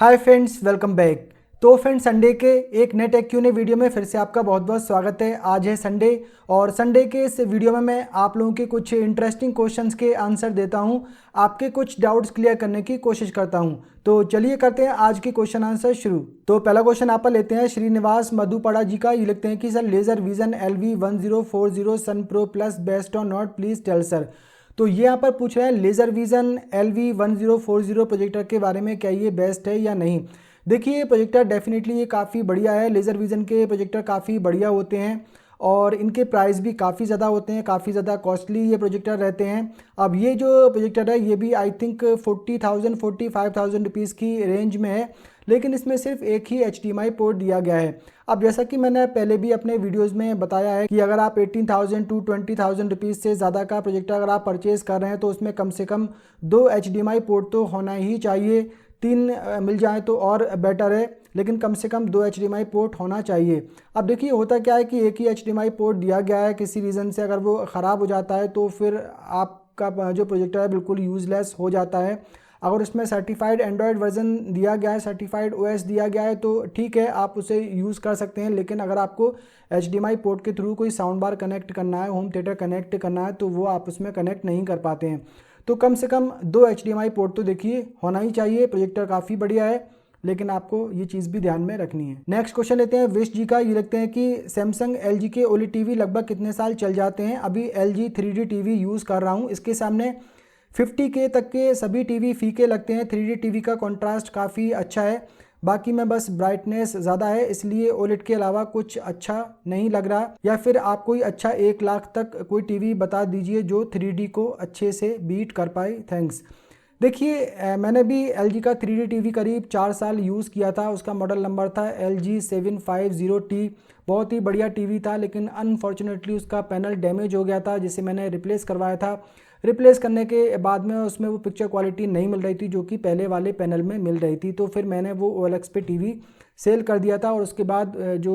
Hi friends, welcome back. तो friends, Sunday के एक नए टेक क्यू&ए वीडियो में फिर से आपका बहुत बहुत स्वागत है। आज है संडे और संडे के इस वीडियो में मैं आप लोगों के कुछ इंटरेस्टिंग क्वेश्चंस के आंसर देता हूं, आपके कुछ डाउट्स क्लियर करने की कोशिश करता हूं। तो चलिए करते हैं आज के क्वेश्चन आंसर शुरू। तो पहला क्वेश्चन आप लेते हैं श्रीनिवास मधुपड़ा जी का। ये लिखते हैं कि सर लेजर विजन LV1040 सन प्रो प्लस बेस्ट और नॉट, प्लीज टेल सर। तो ये यहाँ पर पूछ रहे हैं लेजर विजन LV1040 प्रोजेक्टर के बारे में, क्या ये बेस्ट है या नहीं। देखिए, ये प्रोजेक्टर डेफिनेटली ये काफ़ी बढ़िया है। लेज़र विज़न के प्रोजेक्टर काफ़ी बढ़िया होते हैं और इनके प्राइस भी काफ़ी ज़्यादा होते हैं, काफ़ी ज़्यादा कॉस्टली ये प्रोजेक्टर रहते हैं। अब ये जो प्रोजेक्टर है ये भी आई थिंक 40,000 रुपीज़ की रेंज में है, लेकिन इसमें सिर्फ एक ही HDMI पोर्ट दिया गया है। अब जैसा कि मैंने पहले भी अपने वीडियोज़ में बताया है कि अगर आप 18,000 to 20,000 रुपीज़ से ज़्यादा का प्रोजेक्टर अगर आप परचेज़ कर रहे हैं तो उसमें कम से कम 2 HDMI पोर्ट तो होना ही चाहिए। 3 मिल जाए तो और बेटर है, लेकिन कम से कम 2 HDMI पोर्ट होना चाहिए। अब देखिए, होता क्या है कि एक ही HDMI पोर्ट दिया गया है, किसी रीज़न से अगर वो ख़राब हो जाता है तो फिर आपका जो प्रोजेक्टर है बिल्कुल यूज़लेस हो जाता है। अगर उसमें सर्टिफाइड एंड्रॉयड वर्जन दिया गया है, सर्टिफाइड OS दिया गया है तो ठीक है, आप उसे यूज़ कर सकते हैं। लेकिन अगर आपको HDMI पोर्ट के थ्रू कोई साउंड बार कनेक्ट करना है, होम थिएटर कनेक्ट करना है, तो वो आप उसमें कनेक्ट नहीं कर पाते हैं। तो कम से कम 2 HDMI पोर्ट तो देखिए होना ही चाहिए। प्रोजेक्टर काफ़ी बढ़िया है, लेकिन आपको ये चीज़ भी ध्यान में रखनी है। नेक्स्ट क्वेश्चन लेते हैं विश जी का। ये लिखते हैं कि सैमसंग LG के OLED TV लगभग कितने साल चल जाते हैं। अभी LG 3D TV यूज़ कर रहा हूँ, इसके सामने 50K तक के सभी टीवी फीके लगते हैं। 3D TV का कॉन्ट्रास्ट काफ़ी अच्छा है, बाकी में बस ब्राइटनेस ज़्यादा है, इसलिए OLED के अलावा कुछ अच्छा नहीं लग रहा। या फिर आप कोई अच्छा 1 लाख तक कोई टीवी बता दीजिए जो 3D को अच्छे से बीट कर पाए, थैंक्स। देखिए, मैंने भी LG का 3D TV करीब 4 साल यूज़ किया था। उसका मॉडल नंबर था LG 750T। बहुत ही बढ़िया टीवी था, लेकिन अनफॉर्चुनेटली उसका पैनल डैमेज हो गया था, जिसे मैंने रिप्लेस करवाया था। रिप्लेस करने के बाद में उसमें वो पिक्चर क्वालिटी नहीं मिल रही थी जो कि पहले वाले पैनल में मिल रही थी। तो फिर मैंने वो OLX पे टीवी सेल कर दिया था और उसके बाद जो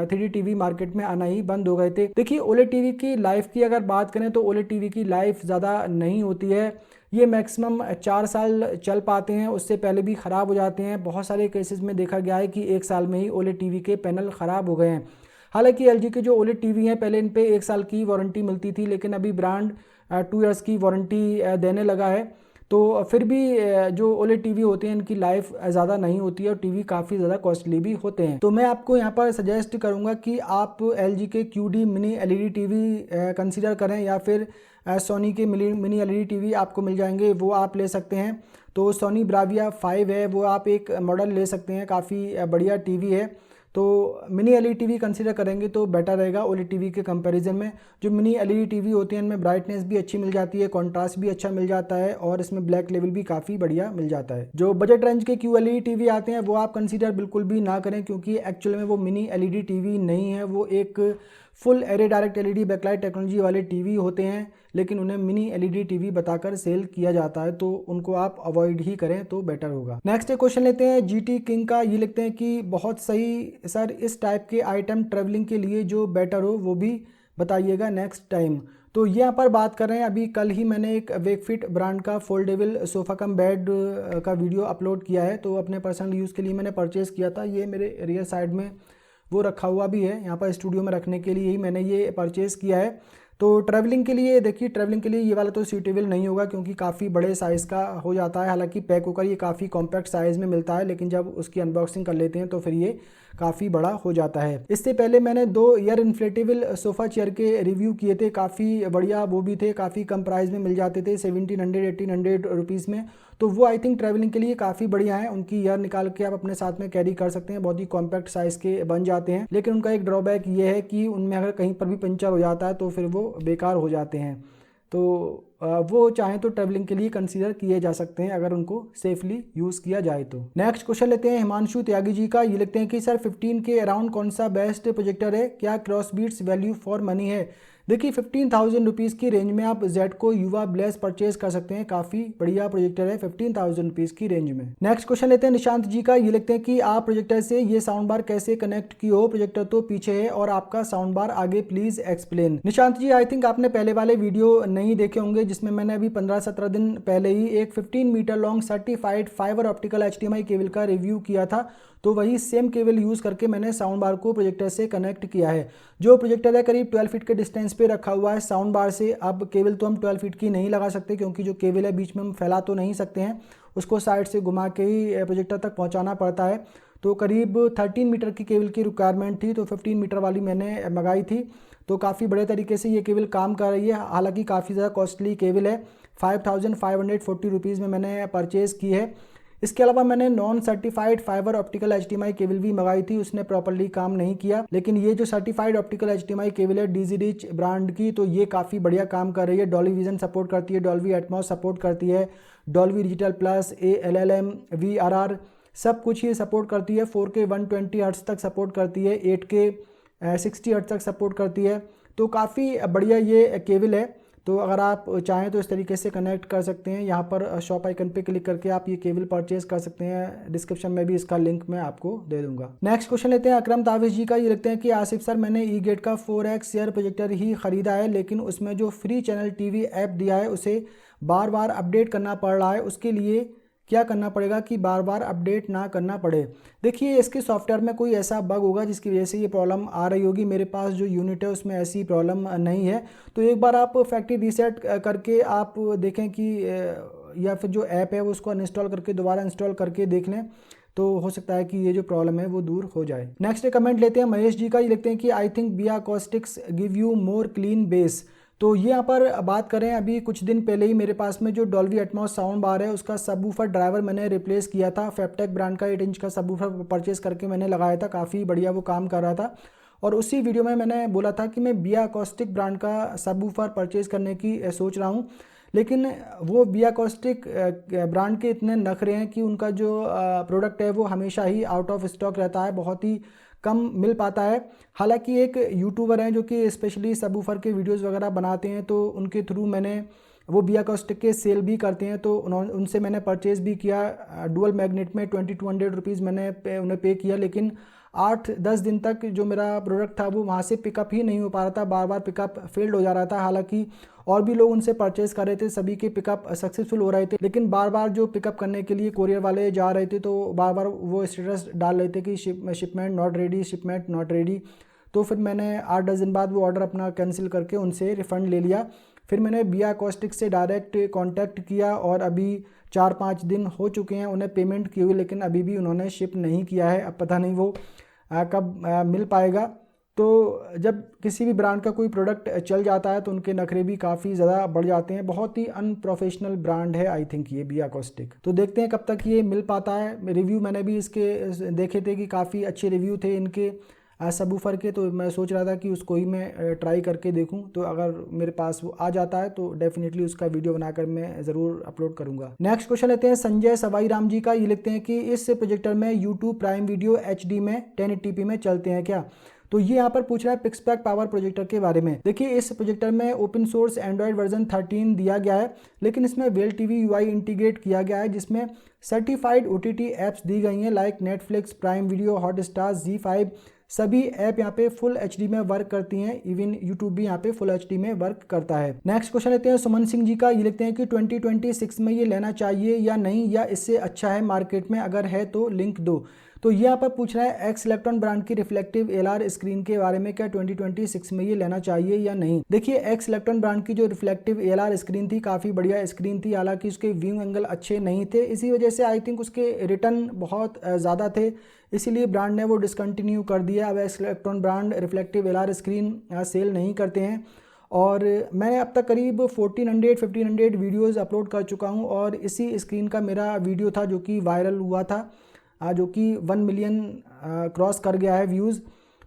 3D TV मार्केट में आना ही बंद हो गए थे। देखिए, OLED टीवी की लाइफ की अगर बात करें तो OLED टीवी की लाइफ ज़्यादा नहीं होती है। ये मैक्सिमम 4 साल चल पाते हैं, उससे पहले भी ख़राब हो जाते हैं। बहुत सारे केसेस में देखा गया है कि 1 साल में ही OLED टीवी के पैनल ख़राब हो गए हैं। हालांकि LG के जो OLED टीवी हैं, पहले इन पे 1 साल की वारंटी मिलती थी, लेकिन अभी ब्रांड 2 ईयर्स की वारंटी देने लगा है। तो फिर भी जो OLED टीवी होते हैं इनकी लाइफ ज़्यादा नहीं होती है और टीवी काफ़ी ज़्यादा कॉस्टली भी होते हैं। तो मैं आपको यहाँ पर सजेस्ट करूँगा कि आप LG के QD mini LED TV consider करें, या फिर सोनी के मिनी LED टीवी आपको मिल जाएंगे, वो आप ले सकते हैं। तो सोनी ब्राविया 5 है, वो आप एक मॉडल ले सकते हैं, काफ़ी बढ़िया टीवी है। तो मिनी LED टीवी कंसीडर करेंगे तो बेटर रहेगा OLED टीवी के कंपैरिजन में। जो मिनी LED टीवी होती हैं इनमें ब्राइटनेस भी अच्छी मिल जाती है, कॉन्ट्रास्ट भी अच्छा मिल जाता है और इसमें ब्लैक लेवल भी काफ़ी बढ़िया मिल जाता है। जो बजट रेंज के QLED टीवी आते हैं वो आप कंसीडर बिल्कुल भी ना करें, क्योंकि एक्चुअल में वो मिनी LED टीवी नहीं है, वो एक full array direct LED backlight technology वाले टीवी होते हैं, लेकिन उन्हें मिनी LED टीवी बताकर सेल किया जाता है, तो उनको आप अवॉइड ही करें तो बेटर होगा। नेक्स्ट क्वेश्चन लेते हैं GT किंग का। ये लिखते हैं कि बहुत सही सर, इस टाइप के आइटम ट्रेवलिंग के लिए जो बेटर हो वो भी बताइएगा नेक्स्ट टाइम। तो यहाँ पर बात कर रहे हैं, अभी कल ही मैंने एक वेकफिट ब्रांड का फोल्डेबल सोफ़ा कम बेड का वीडियो अपलोड किया है, तो अपने पर्सनल यूज़ के लिए मैंने परचेज़ किया था। ये मेरे रियर साइड में वो रखा हुआ भी है, यहाँ पर स्टूडियो में रखने के लिए ही मैंने ये परचेज़ किया है। तो ट्रैवलिंग के लिए देखिए, ट्रैवलिंग के लिए ये वाला तो सूटेबल नहीं होगा, क्योंकि काफ़ी बड़े साइज़ का हो जाता है। हालांकि पैक होकर ये काफ़ी कॉम्पैक्ट साइज़ में मिलता है, लेकिन जब उसकी अनबॉक्सिंग कर लेते हैं तो फिर ये काफ़ी बड़ा हो जाता है। इससे पहले मैंने 2 ईयर इन्फ्लेटेबल सोफ़ा चेयर के रिव्यू किए थे, काफ़ी बढ़िया वो भी थे, काफ़ी कम प्राइस में मिल जाते थे, 1700-1800 रुपीज़ में। तो वो आई थिंक ट्रैवलिंग के लिए काफ़ी बढ़िया है। उनकी ईयर निकाल के आप अपने साथ में कैरी कर सकते हैं, बहुत ही कॉम्पैक्ट साइज़ के बन जाते हैं। लेकिन उनका एक ड्रॉबैक ये है कि उनमें अगर कहीं पर भी पंचर हो जाता है तो फिर वो बेकार हो जाते हैं। तो वो चाहें तो ट्रैवलिंग के लिए कंसीडर किए जा सकते हैं, अगर उनको सेफली यूज़ किया जाए तो। नेक्स्ट क्वेश्चन लेते हैं हिमांशु त्यागी जी का। ये लिखते हैं कि सर 15 के अराउंड कौन सा बेस्ट प्रोजेक्टर है, क्या क्रॉसबीट्स वैल्यू फॉर मनी है। देखिए 15,000 रुपीज़ की रेंज में आप जेडको युवा ब्लेस परचेज कर सकते हैं। काफ़ी बढ़िया प्रोजेक्टर है 15,000 रुपीज़ की रेंज में। नेक्स्ट क्वेश्चन लेते हैं निशांत जी का। ये लिखते हैं कि आप प्रोजेक्टर से ये साउंड बार कैसे कनेक्ट की हो, प्रोजेक्टर तो पीछे है और आपका साउंड बार आगे, please explain. Nishant ji I think आपने पहले वाले वीडियो नहीं देखे होंगे जिसमें मैंने अभी 15-17 दिन पहले ही एक 15 metre long certified fibre optical HDMI cable का रिव्यू किया था। तो वही सेम केबल यूज़ करके मैंने साउंड बार को प्रोजेक्टर से कनेक्ट किया है। जो प्रोजेक्टर है करीब 12 फीट के डिस्टेंस पे रखा हुआ है साउंड बार से। अब केबल तो हम 12 फीट की नहीं लगा सकते क्योंकि जो केबल है बीच में हम फैला तो नहीं सकते हैं, उसको साइड से घुमा के ही प्रोजेक्टर तक पहुंचाना पड़ता है। तो करीब 13 मीटर की केबल की रिक्वायरमेंट थी, तो 15 मीटर वाली मैंने मंगाई थी। तो काफ़ी बड़े तरीके से ये केबल काम कर रही है, हालांकि काफ़ी ज़्यादा कॉस्टली केबल है। 5,540 रुपीज़ में मैंने परचेज़ की है। इसके अलावा मैंने non certified fibre optical HDMI cable भी मंगाई थी, उसने प्रॉपर्ली काम नहीं किया। लेकिन ये जो सर्टिफाइड ऑप्टिकल HDMI केबल है DZ Reach ब्रांड की, तो ये काफ़ी बढ़िया काम कर रही है। डॉल्बी विजन सपोर्ट करती है, डॉल्बी एटमॉस सपोर्ट करती है, Dolby digital plus, ALLM, VRR सब कुछ ये सपोर्ट करती है। 4K 120 हर्ट्ज तक सपोर्ट करती है, 8K 60 हर्ट्ज तक सपोर्ट करती है। तो काफ़ी बढ़िया ये केबल है। तो अगर आप चाहें तो इस तरीके से कनेक्ट कर सकते हैं। यहाँ पर शॉप आइकन पे क्लिक करके आप ये केबल परचेज कर सकते हैं। डिस्क्रिप्शन में भी इसका लिंक मैं आपको दे दूंगा। नेक्स्ट क्वेश्चन लेते हैं अकरम ताविश जी का। ये लिखते हैं कि आसिफ सर, मैंने E-Gate का 4X एयर प्रोजेक्टर ही ख़रीदा है, लेकिन उसमें जो फ्री चैनल TV ऐप दिया है उसे बार बार अपडेट करना पड़ रहा है। उसके लिए क्या करना पड़ेगा कि बार बार अपडेट ना करना पड़े? देखिए इसके सॉफ्टवेयर में कोई ऐसा बग होगा जिसकी वजह से ये प्रॉब्लम आ रही होगी। मेरे पास जो यूनिट है उसमें ऐसी प्रॉब्लम नहीं है। तो एक बार आप फैक्ट्री रीसेट करके आप देखें कि या फिर जो ऐप है वो उसको अनइंस्टॉल करके दोबारा इंस्टॉल करके देख लें, तो हो सकता है कि ये जो प्रॉब्लम है वो दूर हो जाए। नेक्स्ट कमेंट लेते हैं महेश जी का। ये लिखते हैं कि I think BIA Acoustics give you more clean base. तो ये यहाँ पर बात करें, अभी कुछ दिन पहले ही मेरे पास में जो डॉल्बी एटमॉस साउंड बार है उसका सबवूफर ड्राइवर मैंने रिप्लेस किया था। फैबटेक ब्रांड का 8 इंच का सबवूफर परचेस करके मैंने लगाया था, काफ़ी बढ़िया वो काम कर रहा था। और उसी वीडियो में मैंने बोला था कि मैं BIA Acoustic ब्रांड का सबवूफर परचेज़ करने की सोच रहा हूँ। लेकिन वो BIA Acoustic ब्रांड के इतने नखरे हैं कि उनका जो प्रोडक्ट है वो हमेशा ही आउट ऑफ स्टॉक रहता है, बहुत ही कम मिल पाता है। हालांकि एक यूट्यूबर हैं जो कि स्पेशली सबवूफर के वीडियोस वगैरह बनाते हैं, तो उनके थ्रू मैंने वो BIA Acoustic के सेल भी करते हैं, तो उनसे मैंने परचेज़ भी किया। डुअल मैग्नेट में 2200 रुपीज़ मैंने उन्हें पे किया। लेकिन 8-10 दिन तक जो मेरा प्रोडक्ट था वो वहाँ से पिकअप ही नहीं हो पा रहा था, बार बार पिकअप फेल्ड हो जा रहा था। हालांकि और भी लोग उनसे परचेज कर रहे थे, सभी के पिकअप सक्सेसफुल हो रहे थे, लेकिन बार बार जो पिकअप करने के लिए कोरियर वाले जा रहे थे तो बार बार वो स्टेटस डाल रहे थे कि shipment not ready, shipment not ready. तो फिर मैंने 8-10 दिन बाद वो ऑर्डर अपना कैंसिल करके उनसे रिफ़ंड ले लिया। फिर मैंने BIA Acoustic से डायरेक्ट कांटेक्ट किया और अभी 4-5 दिन हो चुके हैं उन्हें पेमेंट किए हुए, लेकिन अभी भी उन्होंने शिप नहीं किया है। अब पता नहीं वो कब मिल पाएगा। तो जब किसी भी ब्रांड का कोई प्रोडक्ट चल जाता है तो उनके नखरे भी काफ़ी ज़्यादा बढ़ जाते हैं। बहुत ही अनप्रोफेशनल ब्रांड है आई थिंक ये BIA Acoustic। तो देखते हैं कब तक ये मिल पाता है। रिव्यू मैंने भी इसके देखे थे कि काफ़ी अच्छे रिव्यू थे इनके सबवूफर के, तो मैं सोच रहा था कि उसको ही मैं ट्राई करके देखूं। तो अगर मेरे पास वो आ जाता है तो डेफिनेटली उसका वीडियो बनाकर मैं ज़रूर अपलोड करूंगा। नेक्स्ट क्वेश्चन लेते हैं संजय सवाई राम जी का। ये लिखते हैं कि इस प्रोजेक्टर में YouTube प्राइम वीडियो HD में 1080p में चलते हैं क्या? तो ये यहाँ पर पूछ रहा है पिक्सपैक पावर प्रोजेक्टर के बारे में। देखिए इस प्रोजेक्टर में ओपन सोर्स एंड्रॉयड वर्जन 13 दिया गया है, लेकिन इसमें वेल TV UI इंटीग्रेट किया गया है जिसमें सर्टिफाइड OTT ऐप्स दी गई हैं like Netflix, prime video, Hotstar, Z5 सभी ऐप यहाँ पे फुल HD में वर्क करती हैं। इवन यूट्यूब भी यहाँ पे फुल HD में वर्क करता है। नेक्स्ट क्वेश्चन लेते हैं सुमन सिंह जी का। ये लिखते हैं कि 2026 में ये लेना चाहिए या नहीं, या इससे अच्छा है मार्केट में, अगर है तो लिंक दो। तो ये यहाँ पर पूछ रहा है एक्स इलेक्ट्रॉन ब्रांड की रिफ्लेक्टिव ALR स्क्रीन के बारे में, क्या 2026 में ये लेना चाहिए या नहीं। देखिए एक्स इलेक्ट्रॉन ब्रांड की जो रिफ्लेक्टिव ALR स्क्रीन थी काफ़ी बढ़िया स्क्रीन थी, हालांकि उसके व्यू एंगल अच्छे नहीं थे, इसी वजह से आई थिंक उसके रिटर्न बहुत ज़्यादा थे, इसीलिए ब्रांड ने वो डिसकंटिन्यू कर दिया। अब X electron brand reflective ALR screen sale नहीं करते हैं। और मैं अब तक करीब 1400-1500 वीडियोज़ अपलोड कर चुका हूँ, और इसी स्क्रीन का मेरा वीडियो था जो कि वायरल हुआ था, जो कि 1 मिलियन क्रॉस कर गया है व्यूज़।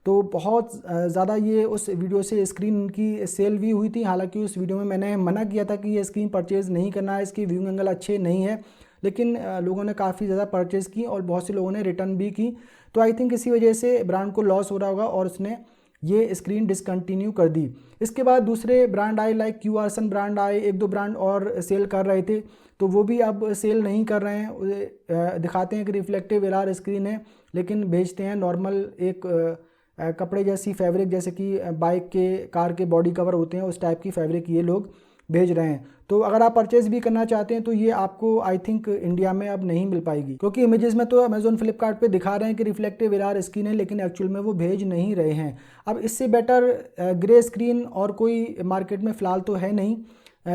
तो बहुत ज़्यादा ये उस वीडियो से स्क्रीन की सेल भी हुई थी। हालांकि उस वीडियो में मैंने मना किया था कि ये स्क्रीन परचेज़ नहीं करना है, इसकी व्यू एंगल अच्छे नहीं है, लेकिन लोगों ने काफ़ी ज़्यादा परचेज़ की और बहुत से लोगों ने रिटर्न भी की। तो आई थिंक इसी वजह से ब्रांड को लॉस हो रहा होगा और उसने ये स्क्रीन डिसकंटिन्यू कर दी। इसके बाद दूसरे ब्रांड आए, लाइक क्यूआरसन ब्रांड आए, एक दो ब्रांड और सेल कर रहे थे, तो वो भी अब सेल नहीं कर रहे हैं। दिखाते हैं कि रिफ्लेक्टिव एलआर स्क्रीन है, लेकिन भेजते हैं नॉर्मल एक कपड़े जैसी फैब्रिक, जैसे कि बाइक के कार के बॉडी कवर होते हैं उस टाइप की फैब्रिक ये लोग भेज रहे हैं। तो अगर आप परचेज़ भी करना चाहते हैं तो ये आपको आई थिंक इंडिया में अब नहीं मिल पाएगी, क्योंकि इमेजेस में तो अमेजोन फ्लिपकार्ट पे दिखा रहे हैं कि रिफ्लेक्टिव एलआर स्क्रीन है, लेकिन एक्चुअल में वो भेज नहीं रहे हैं। अब इससे बेटर ग्रे स्क्रीन और कोई मार्केट में फ़िलहाल तो है नहीं।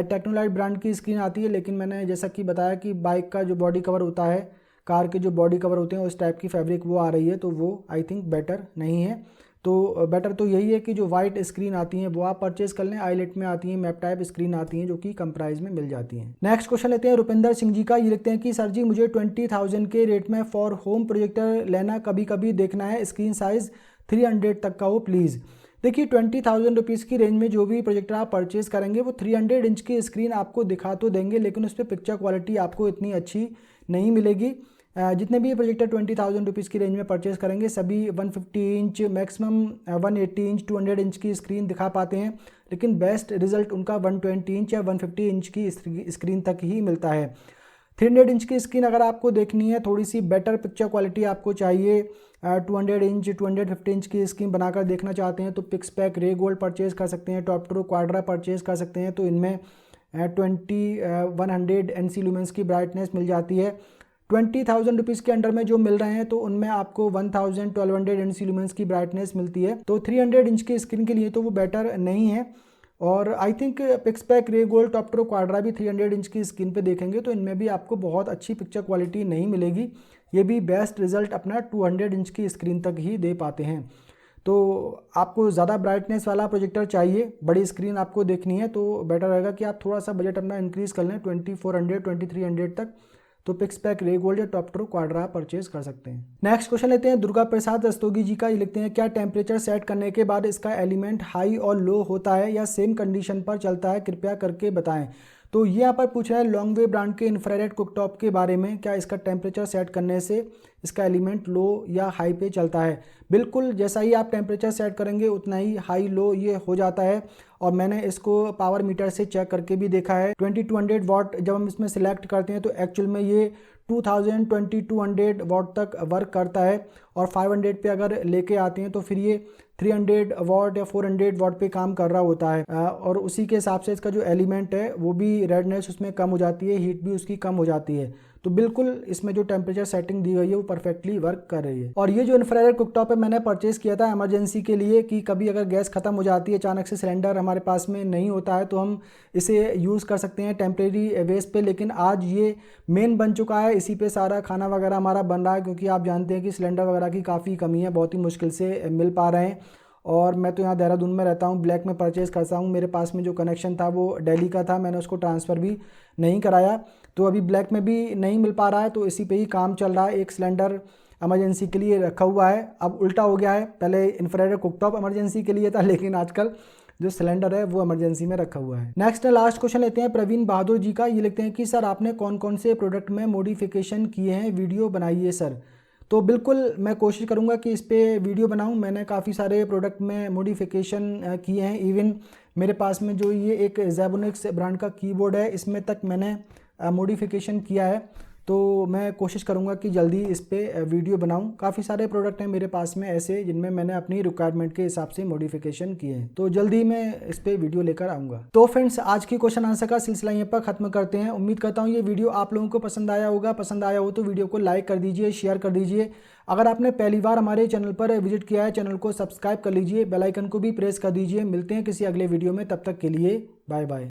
टेक्नोलाइट ब्रांड की स्क्रीन आती है, लेकिन मैंने जैसा कि बताया कि बाइक का जो बॉडी कवर होता है, कार के जो बॉडी कवर होते हैं उस टाइप की फैब्रिक वो आ रही है, तो वो आई थिंक बेटर नहीं है। तो बेटर तो यही है कि जो वाइट स्क्रीन आती हैं वो आप परचेज कर लें। आईलेट में आती हैं, मैप टाइप स्क्रीन आती हैं जो कि कम प्राइस में मिल जाती हैं। नेक्स्ट क्वेश्चन लेते हैं रुपिंदर सिंह जी का। ये लिखते हैं कि सर जी मुझे 20,000 के रेट में फॉर होम प्रोजेक्टर लेना, कभी कभी देखना है स्क्रीन साइज़ 300 तक का हो प्लीज़। देखिए 20,000 रुपीज़ की रेंज में जो भी प्रोजेक्टर आप परचेज़ करेंगे वो 300 इंच की स्क्रीन आपको दिखा तो देंगे, लेकिन उस पर पिक्चर क्वालिटी आपको इतनी अच्छी नहीं मिलेगी। जितने भी प्रोजेक्टर 20,000 रुपीज़ की रेंज में परचेज़ करेंगे सभी 150 इंच, मैक्सिमम 180 इंच, 200 इंच की स्क्रीन दिखा पाते हैं, लेकिन बेस्ट रिजल्ट उनका 120 इंच या 150 इंच की स्क्रीन तक ही मिलता है। 300 इंच की स्क्रीन अगर आपको देखनी है, थोड़ी सी बेटर पिक्चर क्वालिटी आपको चाहिए, 200 इंच 250 इंच की स्क्रीन बनाकर देखना चाहते हैं, तो पिक्सपैक रे गोल्ड परचेज़ कर सकते हैं, टॉप प्रो क्वाड्रा परचेज़ कर सकते हैं। तो इनमें 100 NC लुमेंस की ब्राइटनेस मिल जाती है। 20,000 रुपीज़ के अंडर में जो मिल रहे हैं तो उनमें आपको 1200 NC लुमेंस की ब्राइटनेस मिलती है। तो 300 इंच की स्क्रीन के लिए तो वो बेटर नहीं है। और आई थिंक पिक्सपैक रे गोल्ड टॉप प्रो क्वाड्रा भी 300 इंच की स्क्रीन पे देखेंगे तो इनमें भी आपको बहुत अच्छी पिक्चर क्वालिटी नहीं मिलेगी। ये भी बेस्ट रिजल्ट अपना 200 इंच की स्क्रीन तक ही दे पाते हैं। तो आपको ज़्यादा ब्राइटनेस वाला प्रोजेक्टर चाहिए, बड़ी स्क्रीन आपको देखनी है, तो बेटर रहेगा कि आप थोड़ा सा बजट अपना इंक्रीज़ कर लें 2400 2300 तक। तो पिक्सपैक रे गोल्ड या टॉप प्रो क्वाड्रा परचेज कर सकते हैं। नेक्स्ट क्वेश्चन लेते हैं दुर्गा प्रसाद रस्तोगी जी का। ये लिखते हैं क्या टेम्परेचर सेट करने के बाद इसका एलिमेंट हाई और लो होता है या सेम कंडीशन पर चलता है, कृपया करके बताएं। तो ये यहाँ पर पूछ रहा है लॉन्ग वे ब्रांड के इंफ्रारेड कुकटॉप के बारे में, क्या इसका टेम्परेचर सेट करने से इसका एलिमेंट लो या हाई पे चलता है। बिल्कुल, जैसा ही आप टेम्परेचर सेट करेंगे उतना ही हाई लो ये हो जाता है। और मैंने इसको पावर मीटर से चेक करके भी देखा है। 2200 वाट जब हम इसमें सिलेक्ट करते हैं तो एक्चुअल में ये 2200 वाट तक वर्क करता है, और 500 पे अगर लेके आते हैं तो फिर ये 300 वाट या 400 वाट पे काम कर रहा होता है। और उसी के हिसाब से इसका जो एलिमेंट है वो भी रेडनेस उसमें कम हो जाती है, हीट भी उसकी कम हो जाती है। तो बिल्कुल इसमें जो टेम्परेचर सेटिंग दी गई है वो परफेक्टली वर्क कर रही है। और ये जो इंफ्रारेड कुकटॉप है मैंने परचेज़ किया था इमरजेंसी के लिए, कि कभी अगर गैस खत्म हो जाती है, अचानक से सिलेंडर हमारे पास में नहीं होता है, तो हम इसे यूज़ कर सकते हैं टेम्परेरी बेस पे। लेकिन आज ये मेन बन चुका है, इसी पे सारा खाना वगैरह हमारा बन रहा है, क्योंकि आप जानते हैं कि सिलेंडर वगैरह की काफ़ी कमी है, बहुत ही मुश्किल से मिल पा रहे हैं। और मैं तो यहाँ देहरादून में रहता हूँ, ब्लैक में परचेज़ करता हूँ। मेरे पास में जो कनेक्शन था वो दिल्ली का था, मैंने उसको ट्रांसफ़र भी नहीं कराया, तो अभी ब्लैक में भी नहीं मिल पा रहा है, तो इसी पे ही काम चल रहा है। एक सिलेंडर इमरजेंसी के लिए रखा हुआ है, अब उल्टा हो गया है, पहले इंफ्रारेड कुकटॉप इमरजेंसी के लिए था, लेकिन आजकल जो सिलेंडर है वो इमरजेंसी में रखा हुआ है। नेक्स्ट लास्ट क्वेश्चन लेते हैं प्रवीण बहादुर जी का। ये लिखते हैं कि सर आपने कौन कौन से प्रोडक्ट में मॉडिफिकेशन किए हैं, वीडियो बनाइए सर। तो बिल्कुल मैं कोशिश करूंगा कि इस पे वीडियो बनाऊं। मैंने काफ़ी सारे प्रोडक्ट में मॉडिफिकेशन किए हैं। इवन मेरे पास में जो ये एक ज़ेबोनिक्स ब्रांड का कीबोर्ड है, इसमें तक मैंने मॉडिफिकेशन किया है। तो मैं कोशिश करूंगा कि जल्दी इस पे वीडियो बनाऊं। काफ़ी सारे प्रोडक्ट हैं मेरे पास में ऐसे जिनमें मैंने अपनी रिक्वायरमेंट के हिसाब से मॉडिफिकेशन किए हैं, तो जल्दी मैं इस पे वीडियो लेकर आऊँगा। तो फ्रेंड्स आज की क्वेश्चन आंसर का सिलसिला यहाँ पर खत्म करते हैं। उम्मीद करता हूँ ये वीडियो आप लोगों को पसंद आया होगा। पसंद आया हो तो वीडियो को लाइक कर दीजिए, शेयर कर दीजिए। अगर आपने पहली बार हमारे चैनल पर विजिट किया है, चैनल को सब्सक्राइब कर लीजिए, बेल आइकन को भी प्रेस कर दीजिए। मिलते हैं किसी अगले वीडियो में, तब तक के लिए बाय बाय।